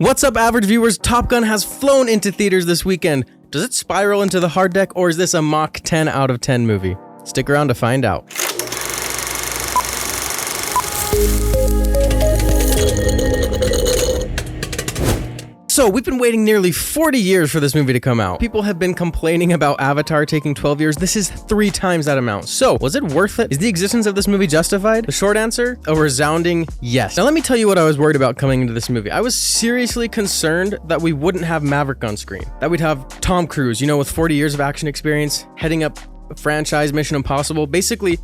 What's up, average viewers? Top Gun has flown into theaters this weekend. Does it spiral into the hard deck, or is this a Mach 10 out of 10 movie? Stick around to find out. So, we've been waiting nearly 40 years for this movie to come out. People have been complaining about Avatar taking 12 years. This is 3 times that amount. So, was it worth it? Is the existence of this movie justified? The short answer, a resounding yes. Now, let me tell you what I was worried about coming into this movie. I was seriously concerned that we wouldn't have Maverick on screen. That we'd have Tom Cruise, with 40 years of action experience, heading up a franchise Mission Impossible. Basically,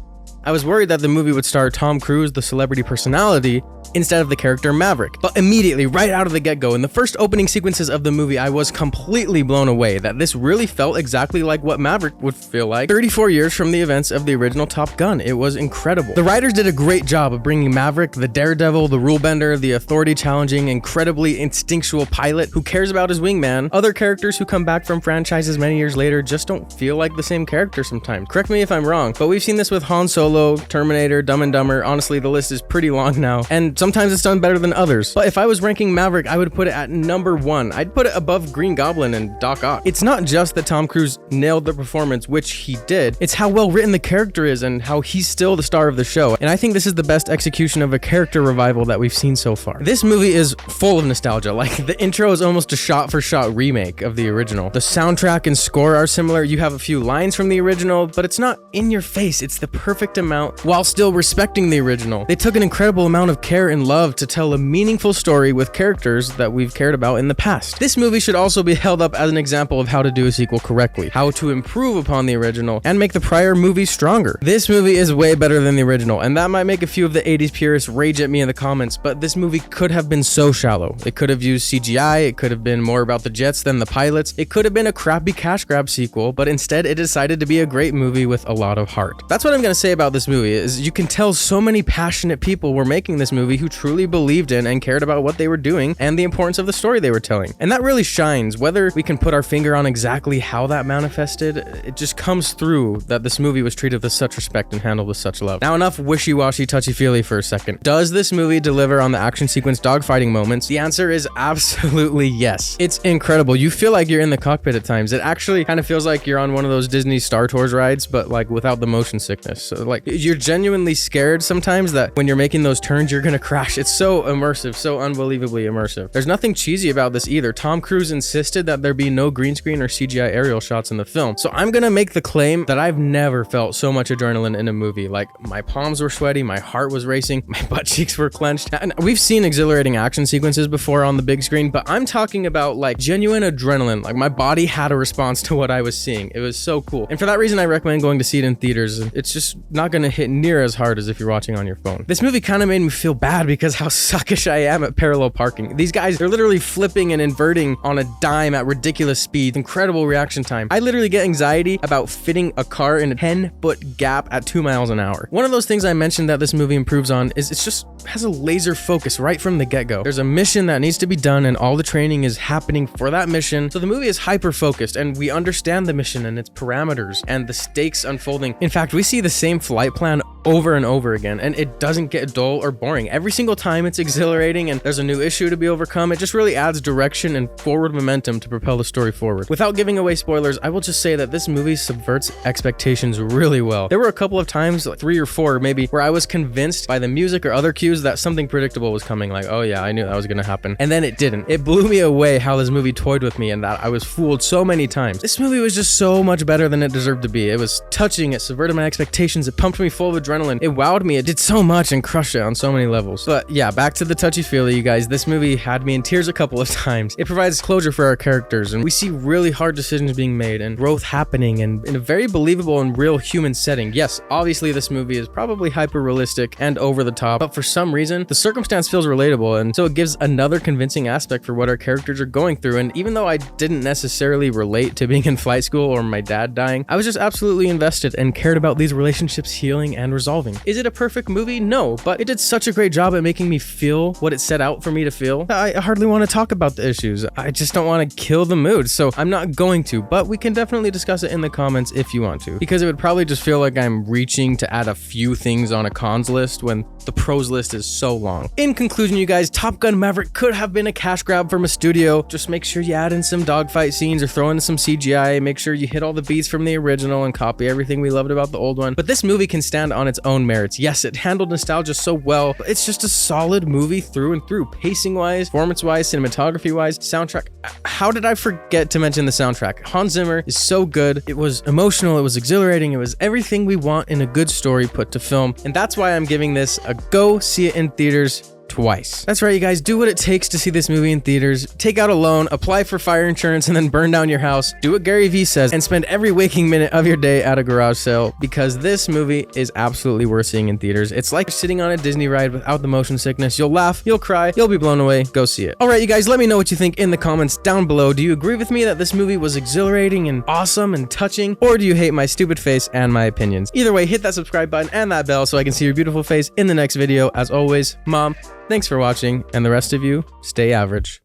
I was worried that the movie would star Tom Cruise, the celebrity personality, instead of the character Maverick. But immediately, right out of the get-go, in the first opening sequences of the movie, I was completely blown away that this really felt exactly like what Maverick would feel like 34 years from the events of the original Top Gun. It was incredible. The writers did a great job of bringing Maverick, the daredevil, the rule bender, the authority-challenging, incredibly instinctual pilot who cares about his wingman. Other characters who come back from franchises many years later just don't feel like the same character sometimes. Correct me if I'm wrong, but we've seen this with Han Solo, Terminator, Dumb and Dumber. Honestly, the list is pretty long now, and sometimes it's done better than others. But if I was ranking Maverick, I would put it at number 1. I'd put it above Green Goblin and Doc Ock. It's not just that Tom Cruise nailed the performance, which he did. It's how well written the character is and how he's still the star of the show. And I think this is the best execution of a character revival that we've seen so far. This movie is full of nostalgia. Like, the intro is almost a shot-for-shot remake of the original. The soundtrack and score are similar. You have a few lines from the original, but it's not in your face. It's the perfect amount while still respecting the original. They took an incredible amount of care and love to tell a meaningful story with characters that we've cared about in the past. This movie should also be held up as an example of how to do a sequel correctly, how to improve upon the original, and make the prior movie stronger. This movie is way better than the original, and that might make a few of the 80s purists rage at me in the comments, but this movie could have been so shallow. It could have used CGI, it could have been more about the jets than the pilots, it could have been a crappy cash grab sequel, but instead it decided to be a great movie with a lot of heart. That's what I'm gonna say about this movie, is you can tell so many passionate people were making this movie who truly believed in and cared about what they were doing and the importance of the story they were telling. And that really shines. Whether we can put our finger on exactly how that manifested, it just comes through that this movie was treated with such respect and handled with such love. Now, enough wishy-washy, touchy-feely for a second. Does this movie deliver on the action sequence dogfighting moments? The answer is absolutely yes. It's incredible. You feel like you're in the cockpit at times. It actually kind of feels like you're on one of those Disney Star Tours rides, but like without the motion sickness. So like, you're genuinely scared sometimes that when you're making those turns, you're gonna crash. It's so immersive, so unbelievably immersive. There's nothing cheesy about this either. Tom Cruise insisted that there be no green screen or CGI aerial shots in the film. So I'm gonna make the claim that I've never felt so much adrenaline in a movie. Like, my palms were sweaty, my heart was racing, my butt cheeks were clenched. And we've seen exhilarating action sequences before on the big screen, but I'm talking about like genuine adrenaline. Like, my body had a response to what I was seeing. It was so cool. And for that reason, I recommend going to see it in theaters. It's just not gonna hit near as hard as if you're watching on your phone. This movie kind of made me feel bad because how suckish I am at parallel parking. These guys, they're literally flipping and inverting on a dime at ridiculous speed. Incredible reaction time. I literally get anxiety about fitting a car in a 10-foot gap at 2 miles an hour. One of those things I mentioned that this movie improves on is it just has a laser focus right from the get-go. There's a mission that needs to be done and all the training is happening for that mission. So the movie is hyper-focused and we understand the mission and its parameters and the stakes unfolding. In fact, we see the same flight plan over and over again, and it doesn't get dull or boring. Every single time it's exhilarating and there's a new issue to be overcome. It just really adds direction and forward momentum to propel the story forward. Without giving away spoilers, I will just say that this movie subverts expectations really well. There were a couple of times, like 3 or 4 maybe, where I was convinced by the music or other cues that something predictable was coming, like, oh yeah, I knew that was gonna happen. And then it didn't. It blew me away how this movie toyed with me and that I was fooled so many times. This movie was just so much better than it deserved to be. It was touching, it subverted my expectations, it pumped me full of adrenaline, it wowed me, it did so much and crushed it on so many levels. But yeah, back to the touchy-feely, you guys. This movie had me in tears a couple of times. It provides closure for our characters, and we see really hard decisions being made and growth happening and in a very believable and real human setting. Yes, obviously this movie is probably hyper-realistic and over the top, but for some reason, the circumstance feels relatable, and so it gives another convincing aspect for what our characters are going through. And even though I didn't necessarily relate to being in flight school or my dad dying, I was just absolutely invested and cared about these relationships healing and resolving. resolving. Is it a perfect movie? No, but it did such a great job at making me feel what it set out for me to feel. I hardly want to talk about the issues. I just don't want to kill the mood, so I'm not going to, but we can definitely discuss it in the comments if you want to, because it would probably just feel like I'm reaching to add a few things on a cons list when the pros list is so long. In conclusion, you guys, Top Gun Maverick could have been a cash grab from a studio. Just make sure you add in some dogfight scenes or throw in some CGI. Make sure you hit all the beats from the original and copy everything we loved about the old one. But this movie can stand on its own merits. Yes, it handled nostalgia so well, but it's just a solid movie through and through. Pacing-wise, performance-wise, cinematography-wise, soundtrack. How did I forget to mention the soundtrack? Hans Zimmer is so good. It was emotional, it was exhilarating, it was everything we want in a good story put to film. And that's why I'm giving this a go see it in theaters twice. That's right, you guys, do what it takes to see this movie in theaters. Take out a loan, apply for fire insurance, and then burn down your house. Do what Gary Vee says and spend every waking minute of your day at a garage sale, because this movie is absolutely worth seeing in theaters. It's like sitting on a Disney ride without the motion sickness. You'll laugh, you'll cry, you'll be blown away. Go see it. All right, you guys, let me know what you think in the comments down below. Do you agree with me that this movie was exhilarating and awesome and touching, or do you hate my stupid face and my opinions? Either way, hit that subscribe button and that bell so I can see your beautiful face in the next video. As always, Mom, thanks for watching, and the rest of you, stay average.